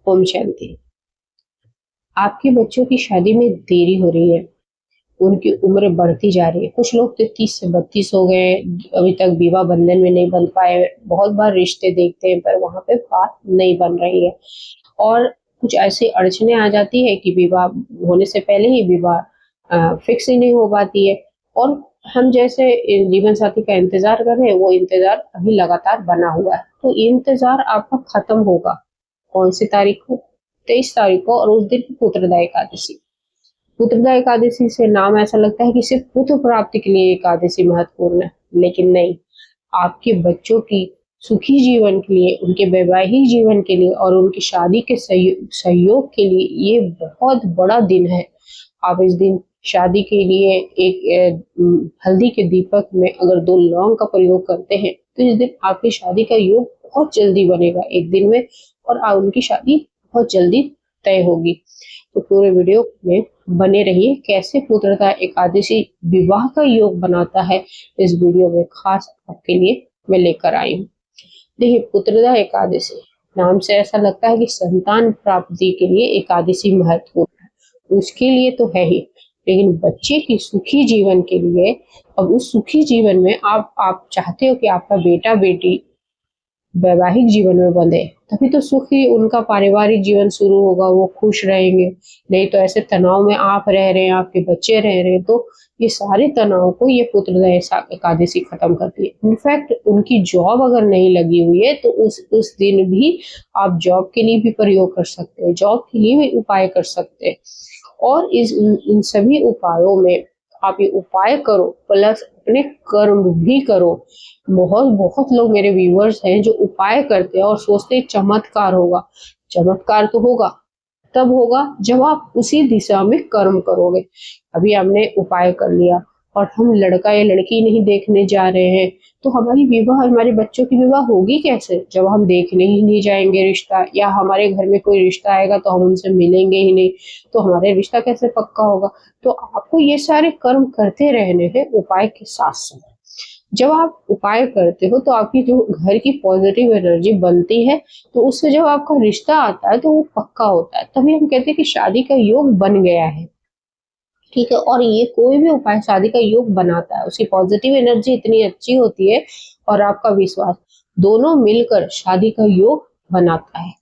ओम शांति। आपके बच्चों की शादी में देरी हो रही है, उनकी उम्र बढ़ती जा रही है। कुछ लोग तो 30 से 32 हो गए, अभी तक विवाह बंधन में नहीं बन पाए। बहुत बार रिश्ते देखते हैं पर वहां पे बात नहीं बन रही है, और कुछ ऐसी अड़चने आ जाती है कि विवाह होने से पहले ही विवाह फिक्स ही नहीं हो पाती है, और हम जैसे जीवन साथी का इंतजार कर रहे हैं, वो इंतजार अभी लगातार बना हुआ है। तो ये इंतजार आपका खत्म होगा कौन सी तारीख को? 23 तारीख को, और उस दिन पुत्रदा एकादशी। पुत्रदा एकादशी से नाम ऐसा लगता है कि सिर्फ पुत्र प्राप्ति के लिए एकादशी महत्वपूर्ण है, लेकिन नहीं। आपके बच्चों की सुखी जीवन के लिए, उनके वैवाहिक जीवन के लिए और उनकी शादी के सहयोग के लिए ये बहुत बड़ा दिन है। आप इस दिन शादी के लिए एक हल्दी के दीपक में अगर 2 लौंग का प्रयोग करते हैं तो इस दिन आपकी शादी का योग बहुत जल्दी बनेगा, एक दिन में, और उनकी शादी बहुत जल्दी तय होगी। तो पूरे वीडियो में बने रहिए। कैसे पुत्रदा एकादशी विवाह का योग बनाता है, इस वीडियो में खास आपके लिए मैं लेकर आई हूँ। देखिए, पुत्रदा एकादशी नाम से ऐसा लगता है कि संतान प्राप्ति के लिए एकादशी महत्वपूर्ण है। उसके लिए तो है ही, लेकिन बच्चे की सुखी जीवन के लिए, अब उस सुखी जीवन में आप चाहते हो कि आपका बेटा बेटी वैवाहिक जीवन में बंधे, तभी तो सुखी उनका पारिवारिक जीवन शुरू होगा, वो खुश रहेंगे। नहीं तो ऐसे तनाव में आप रह रहे हैं, आपके बच्चे रह रहे हैं, तो ये सारे तनाव को ये पुत्रदा एकादशी खत्म करती है। इनफैक्ट उनकी जॉब अगर नहीं लगी हुई है तो उस दिन भी आप जॉब के लिए भी प्रयोग कर सकते हैं, जॉब के लिए भी उपाय कर सकते हैं। और इन सभी उपायों में आप ये उपाय करो प्लस अपने कर्म भी करो। बहुत बहुत लोग मेरे व्यूअर्स हैं जो उपाय करते हैं और सोचते हैं चमत्कार होगा। चमत्कार तो होगा तब होगा जब आप उसी दिशा में कर्म करोगे। अभी हमने उपाय कर लिया और हम लड़का या लड़की नहीं देखने जा रहे हैं, तो हमारे बच्चों की विवाह होगी कैसे जब हम देखने ही नहीं जाएंगे रिश्ता, या हमारे घर में कोई रिश्ता आएगा तो हम उनसे मिलेंगे ही नहीं, तो हमारे रिश्ता कैसे पक्का होगा? तो आपको ये सारे कर्म करते रहने हैं उपाय के साथ साथ। जब आप उपाय करते हो तो आपकी जो घर की पॉजिटिव एनर्जी बनती है, तो उससे जब आपका रिश्ता आता है तो वो पक्का होता है। तभी हम कहते हैं कि शादी का योग बन गया है। ठीक है, और ये कोई भी उपाय शादी का योग बनाता है, उसकी पॉजिटिव एनर्जी इतनी अच्छी होती है और आपका विश्वास, दोनों मिलकर शादी का योग बनाता है।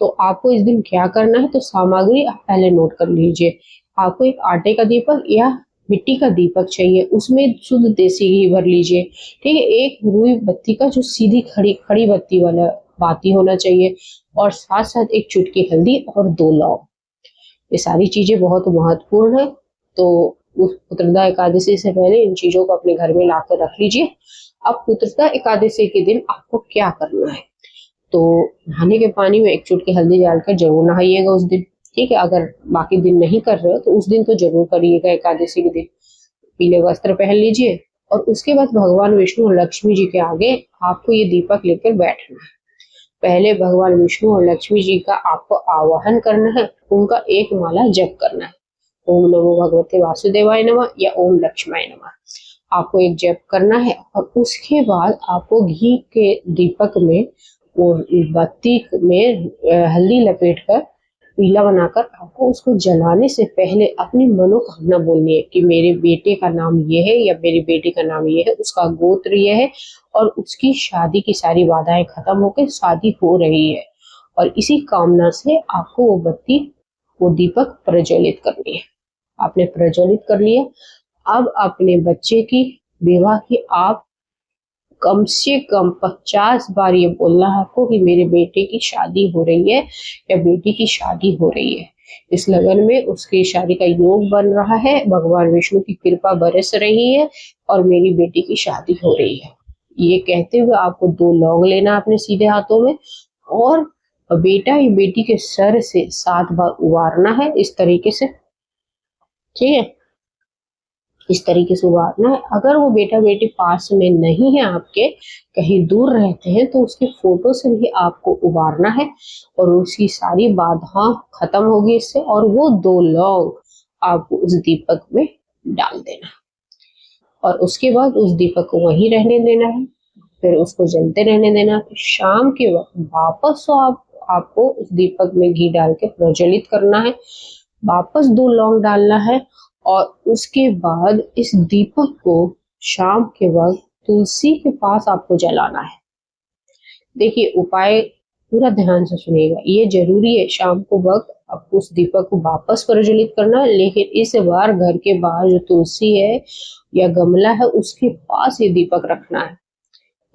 तो आपको इस दिन क्या करना है, तो सामग्री आप पहले नोट कर लीजिए। आपको एक आटे का दीपक या मिट्टी का दीपक चाहिए, उसमें शुद्ध देसी घी भर लीजिए। ठीक है, एक रुई बत्ती का जो सीधी खड़ी बत्ती वाला बाती होना चाहिए, और साथ साथ एक चुटकी हल्दी और 2 लौंग। ये सारी चीजें बहुत महत्वपूर्ण है। तो उस पुत्रदा एकादशी से पहले इन चीजों को अपने घर में लाकर रख लीजिए। अब पुत्रदा एकादशी के दिन आपको क्या करना है, तो नहाने के पानी में 1 चुटकी हल्दी डालकर जरूर नहाइएगा उस दिन। ठीक है, अगर बाकी दिन नहीं कर रहे हो तो उस दिन तो जरूर करिएगा। एकादशी के दिन पीले वस्त्र पहन लीजिए, और उसके बाद भगवान विष्णु और लक्ष्मी जी के आगे आपको ये दीपक लेकर बैठना है। पहले भगवान विष्णु और लक्ष्मी जी का आपको आवाहन करना है, उनका एक माला जप करना है। ओम नमो भगवते वासुदेवाय नमः या ओम लक्ष्माय नमः आपको एक जप करना है। और उसके बाद आपको घी के दीपक में, वो बत्ती में हल्दी लपेटकर पीला बनाकर आपको उसको जलाने से पहले अपनी मनोकामना बोलनी है कि मेरे बेटे का नाम ये है या मेरी बेटी का नाम ये है, उसका गोत्र ये है, और उसकी शादी की सारी बाधाएं खत्म होकर शादी हो रही है। और इसी कामना से आपको वो दीपक प्रज्वलित करनी है। आपने प्रज्वलित कर लिया। अब अपने बच्चे की विवाह की आप कम से कम 50 बार ये बोलना है आपको कि मेरे बेटे की शादी हो रही है या बेटी की शादी हो रही है। इस लगन में उसकी शादी का योग बन रहा है, भगवान विष्णु की कृपा बरस रही है और मेरी बेटी की शादी हो रही है। ये कहते हुए आपको 2 लौंग लेना अपने सीधे हाथों में, और बेटा या बेटी के सर से 7 बार उबारना है इस तरीके से। ठीक है, इस तरीके से उबारना है। अगर वो बेटा बेटी पास में नहीं है, आपके कहीं दूर रहते हैं, तो उसकी फोटो से भी आपको उबारना है, और उसकी सारी बाधा खत्म होगी इससे। और वो 2 लौंग आपको उस दीपक में डाल देना, और उसके बाद उस दीपक को वहीं रहने देना है, फिर उसको जलते रहने देना। शाम के वक्त वापस तो आप आपको उस दीपक में घी डाल के प्रज्वलित करना है, वापस 2 लौंग डालना है और उसके बाद इस दीपक को शाम के वक्त तुलसी के पास आपको जलाना है। देखिए उपाय पूरा ध्यान से सुनिएगा, ये जरूरी है शाम को वक्त आपको उस दीपक को वापस प्रज्वलित करना है, लेकिन इस बार घर के बाहर जो तुलसी है या गमला है उसके पास ये दीपक रखना है।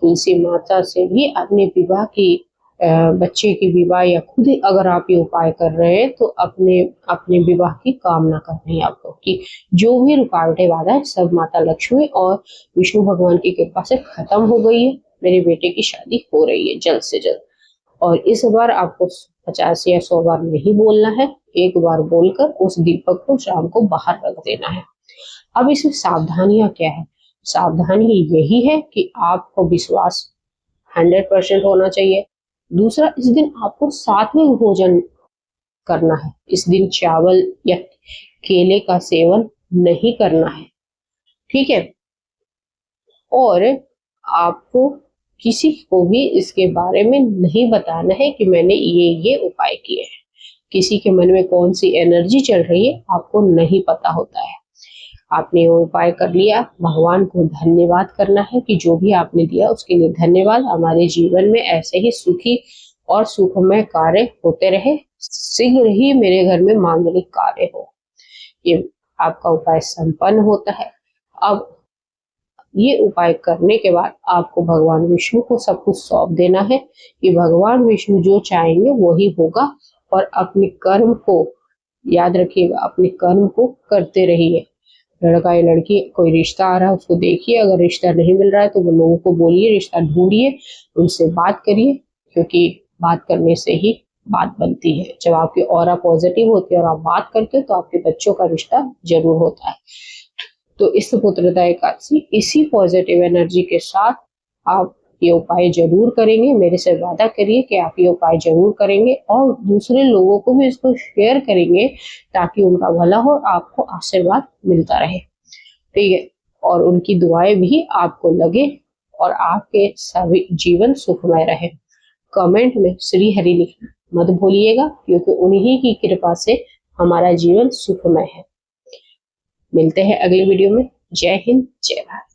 तुलसी माता से भी अपने विवाह की बच्चे की विवाह या खुद ही अगर आप ये उपाय कर रहे हैं तो अपने अपने विवाह की कामना करनी है आपको कि जो भी रुकावटें बाधा है सब माता लक्ष्मी और विष्णु भगवान की कृपा से खत्म हो गई है, मेरे बेटे की शादी हो रही है जल्द से जल्द। और इस बार आपको 50 या 100 बार नहीं बोलना है, एक बार बोलकर उस दीपक को शाम को बाहर रख देना है। अब इसमें सावधानियां क्या है? सावधानी यही है कि आपको विश्वास 100% होना चाहिए। दूसरा, इस दिन आपको सात्विक भोजन करना है। इस दिन चावल या केले का सेवन नहीं करना है, ठीक है? और आपको किसी को भी इसके बारे में नहीं बताना है कि मैंने ये उपाय किए हैं। किसी के मन में कौन सी एनर्जी चल रही है आपको नहीं पता होता है। आपने वो उपाय कर लिया, भगवान को धन्यवाद करना है कि जो भी आपने दिया उसके लिए धन्यवाद। हमारे जीवन में ऐसे ही सुखी और सुखमय कार्य होते रहे, शीघ्र ही मेरे घर में मांगलिक कार्य हो। ये आपका उपाय संपन्न होता है। अब ये उपाय करने के बाद आपको भगवान विष्णु को सब कुछ सौंप देना है कि भगवान विष्णु जो चाहेंगे वही होगा। और अपने कर्म को याद रखिएगा, अपने कर्म को करते रहिए। लड़का या लड़की कोई रिश्ता आ रहा है उसको देखिए, अगर रिश्ता नहीं मिल रहा है तो वो लोगों को बोलिए रिश्ता ढूंढिए, उनसे बात करिए, क्योंकि बात करने से ही बात बनती है। जब आपकी ऑरा पॉजिटिव होती है और आप बात करते हो तो आपके बच्चों का रिश्ता जरूर होता है। तो इस पुत्रदा एकादशी इसी पॉजिटिव एनर्जी के साथ आप ये उपाय जरूर करेंगे। मेरे से वादा करिए कि आप ये उपाय जरूर करेंगे और दूसरे लोगों को भी इसको शेयर करेंगे ताकि उनका भला हो, आपको आशीर्वाद मिलता रहे, ठीक है? और उनकी दुआएं भी आपको लगे और आपके सभी जीवन सुखमय रहे। कमेंट में श्री हरि लिखना मत भूलिएगा, क्योंकि उन्हीं की कृपा से हमारा जीवन सुखमय है। मिलते हैं अगले वीडियो में। जय हिंद, जय भारत।